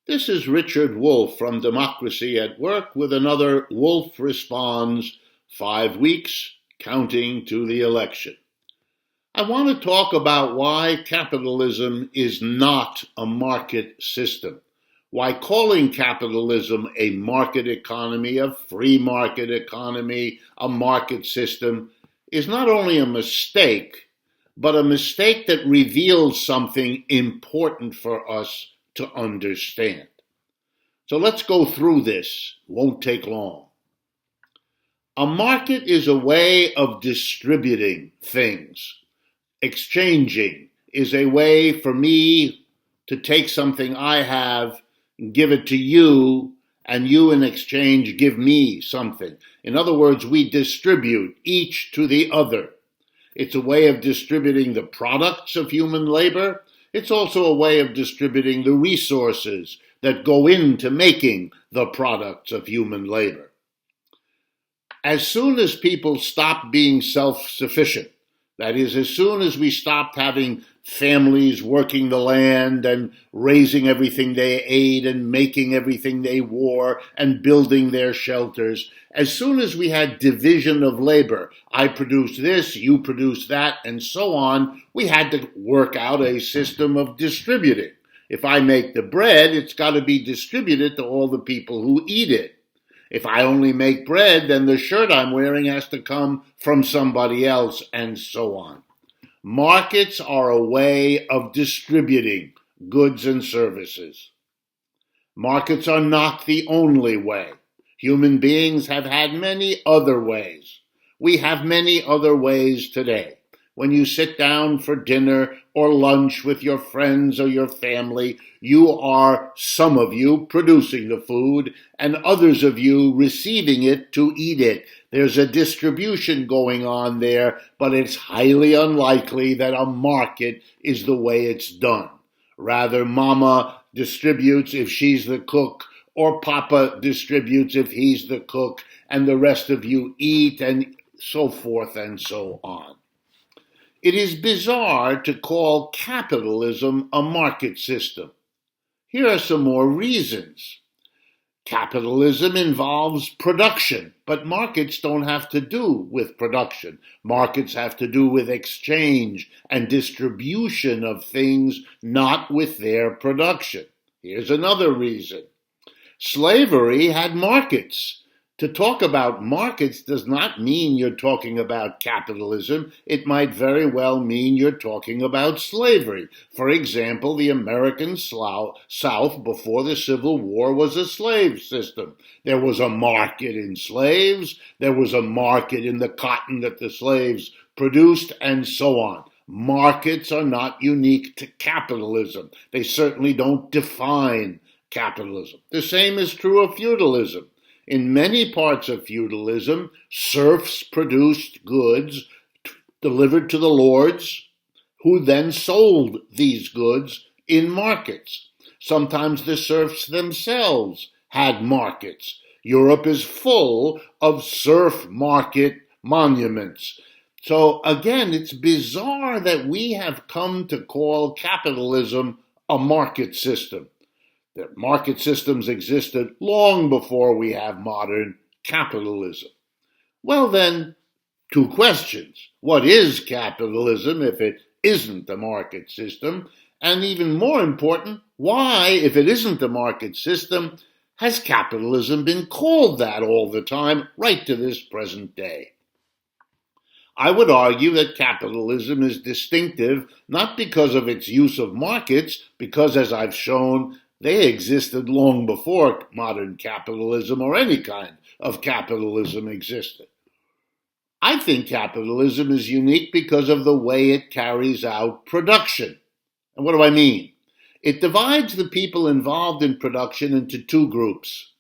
This is Richard Wolff from Democracy at Work with another Wolff Responds 5 weeks counting to the election. I want to talk about why capitalism is not a market system, why calling capitalism a market economy, a free market economy, a market system is not only a mistake, but a mistake that reveals something important for us to understand. So let's go through this. It won't take long. A market is a way of distributing things. Exchanging is a way for me to take something I have and give it to you, and you in exchange give me something. In other words, we distribute each to the other. It's a way of distributing the products of human labor. It's also a way of distributing the resources that go into making the products of human labor. As soon as people stop being self-sufficient, that is, as soon as we stopped having families working the land and raising everything they ate and making everything they wore and building their shelters, as soon as we had division of labor, I produce this, you produce that, and so on, we had to work out a system of distributing. If I make the bread, it's got to be distributed to all the people who eat it. If I only make bread, then the shirt I'm wearing has to come from somebody else, and so on. Markets are a way of distributing goods and services. Markets are not the only way. Human beings have had many other ways. We have many other ways today. When you sit down for dinner or lunch with your friends or your family, you are, some of you, producing the food and others of you receiving it to eat it. There's a distribution going on there, but it's highly unlikely that a market is the way it's done. Rather, Mama distributes if she's the cook, or Papa distributes if he's the cook, and the rest of you eat, and so forth and so on. It is bizarre to call capitalism a market system. Here are some more reasons. Capitalism involves production, but markets don't have to do with production. Markets have to do with exchange and distribution of things, not with their production. Here's another reason. Slavery had markets. To talk about markets does not mean you're talking about capitalism. It might very well mean you're talking about slavery. For example, the American South before the Civil War was a slave system. There was a market in slaves, there was a market in the cotton that the slaves produced, and so on. Markets are not unique to capitalism. They certainly don't define capitalism. The same is true of feudalism. In many parts of feudalism, serfs produced goods delivered to the lords, who then sold these goods in markets. Sometimes the serfs themselves had markets. Europe is full of serf market monuments. So again, it's bizarre that we have come to call capitalism a market system. That market systems existed long before we have modern capitalism. Well then, two questions. What is capitalism if it isn't a market system? And even more important, why, if it isn't a market system, has capitalism been called that all the time, right to this present day? I would argue that capitalism is distinctive not because of its use of markets, because as I've shown, they existed long before modern capitalism or any kind of capitalism existed. I think capitalism is unique because of the way it carries out production. And what do I mean? It divides the people involved in production into two groups.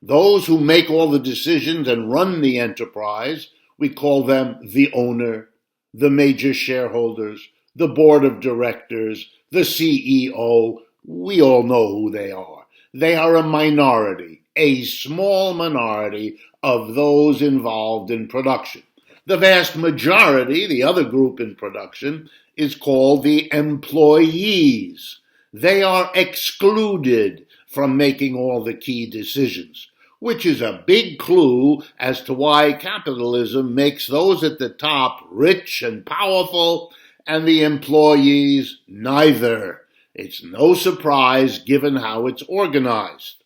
Those who make all the decisions and run the enterprise, we call them the owner, the major shareholders, the board of directors, the CEO. We all know who they are. They are a minority, a small minority of those involved in production. The vast majority, the other group in production, is called the employees. They are excluded from making all the key decisions, which is a big clue as to why capitalism makes those at the top rich and powerful and the employees neither. It's no surprise given how it's organized.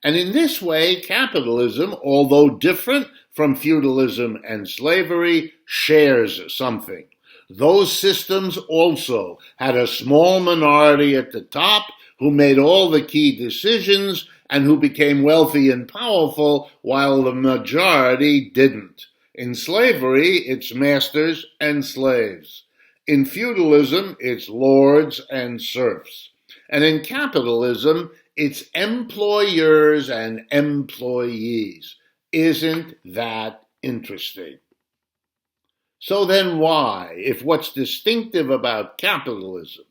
And in this way, capitalism, although different from feudalism and slavery, shares something. Those systems also had a small minority at the top who made all the key decisions and who became wealthy and powerful, while the majority didn't. In slavery, it's masters and slaves. In feudalism, it's lords and serfs. And in capitalism, it's employers and employees. Isn't that interesting? So then why, if what's distinctive about capitalism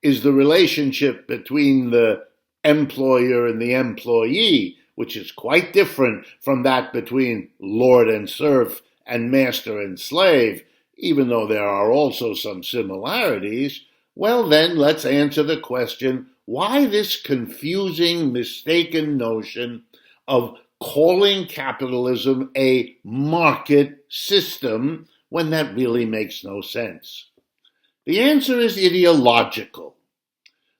is the relationship between the employer and the employee, which is quite different from that between lord and serf and master and slave, even though there are also some similarities, well then let's answer the question, why this confusing, mistaken notion of calling capitalism a market system when that really makes no sense? The answer is ideological.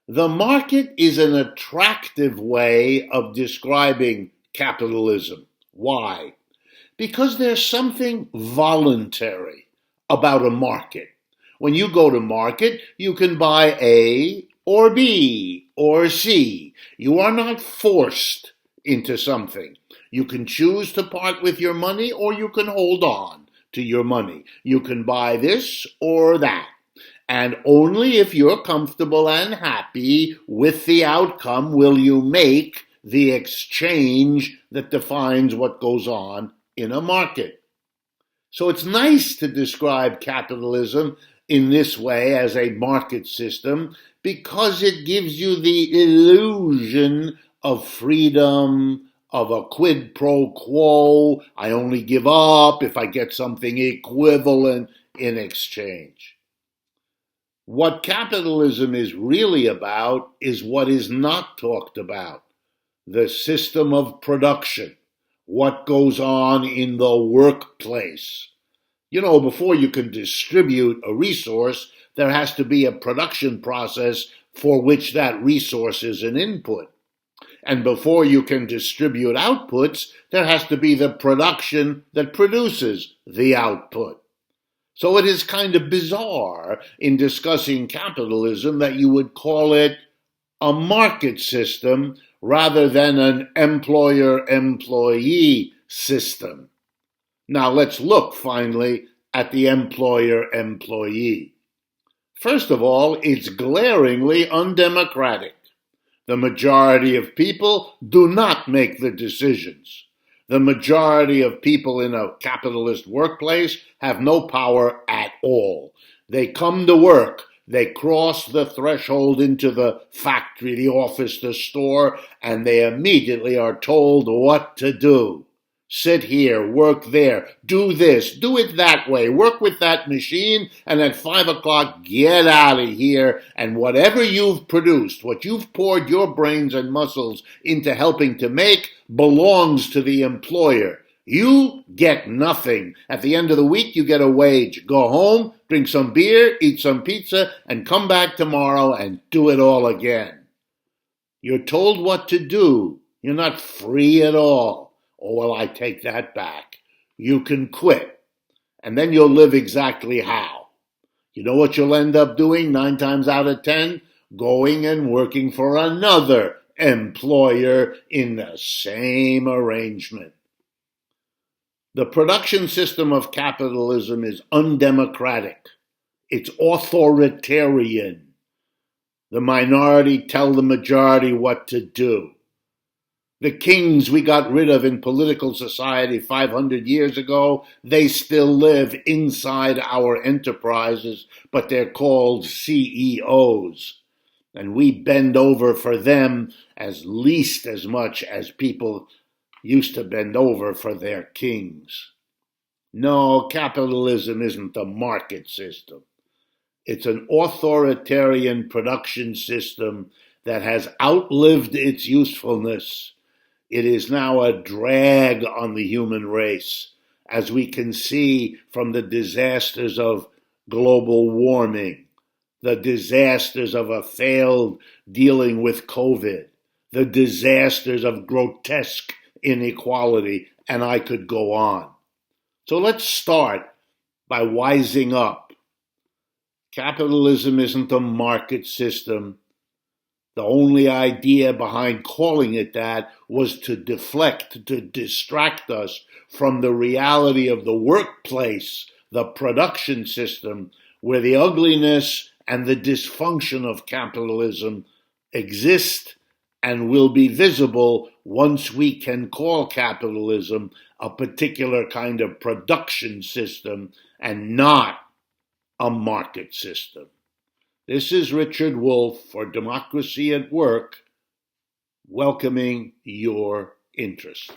The market is an attractive way of describing capitalism. Why? Because there's something voluntary about a market. When you go to market, you can buy A or B or C. You are not forced into something. You can choose to part with your money or you can hold on to your money. You can buy this or that. And only if you're comfortable and happy with the outcome will you make the exchange that defines what goes on in a market. So it's nice to describe capitalism in this way as a market system because it gives you the illusion of freedom, of a quid pro quo. I only give up if I get something equivalent in exchange. What capitalism is really about is what is not talked about, the system of production, what goes on in the workplace. You know, before you can distribute a resource, there has to be a production process for which that resource is an input. And before you can distribute outputs, there has to be the production that produces the output. So it is kind of bizarre in discussing capitalism that you would call it a market system rather than an employer-employee system. Now let's look finally at the employer-employee. First of all, it's glaringly undemocratic. The majority of people do not make the decisions. The majority of people in a capitalist workplace have no power at all. They come to work, they cross the threshold into the factory, the office, the store, and they immediately are told what to do. Sit here, work there, do this, do it that way, work with that machine, and at 5 o'clock, get out of here, and whatever you've produced, what you've poured your brains and muscles into helping to make, belongs to the employer. You get nothing. At the end of the week, you get a wage. Go home, drink some beer, eat some pizza, and come back tomorrow and do it all again. You're told what to do. You're not free at all. Oh, well, I take that back. You can quit, and then you'll live exactly how? You know what you'll end up doing 9 times out of 10? Going and working for another employer in the same arrangement. The production system of capitalism is undemocratic. It's authoritarian. The minority tell the majority what to do. The kings we got rid of in political society 500 years ago, they still live inside our enterprises, but they're called CEOs. And we bend over for them as least as much as people used to bend over for their kings. No, capitalism isn't a market system. It's an authoritarian production system that has outlived its usefulness. It is now a drag on the human race, as we can see from the disasters of global warming, the disasters of a failed dealing with COVID, the disasters of grotesque inequality, and I could go on. So let's start by wising up. Capitalism isn't a market system. The only idea behind calling it that was to deflect, to distract us from the reality of the workplace, the production system, where the ugliness and the dysfunction of capitalism exist and will be visible once we can call capitalism a particular kind of production system and not a market system. This is Richard Wolff for Democracy at Work, welcoming your interest.